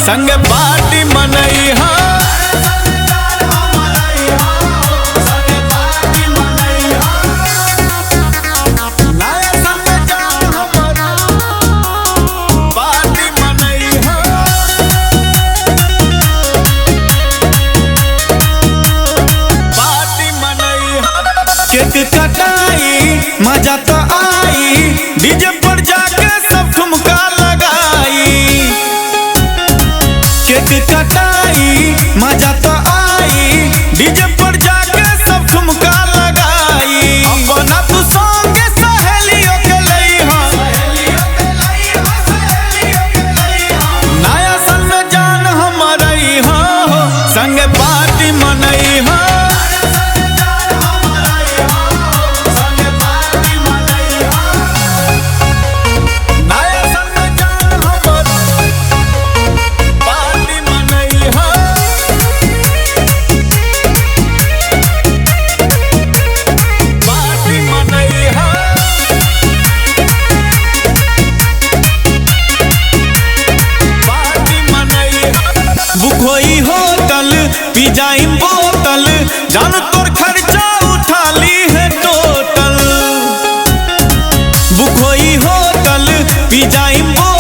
संग पार्टी मनई हा। केक कटाई मजा तो आई, डीजे पर जाके सब ठुमका लगाई। केक कटाई मजा तो आई, डीजे पर जाके सब ठुमका लगाई। अपना तू संगे सहेलियों के लई हा, नया साल में जान हमारी हा, संग पार्टी मनई हा। बुकोई होटल पी जाई बोतल, जान तोर खर्चा उठा ली है टोटल। बुकोई होटल पी जाई बोतल।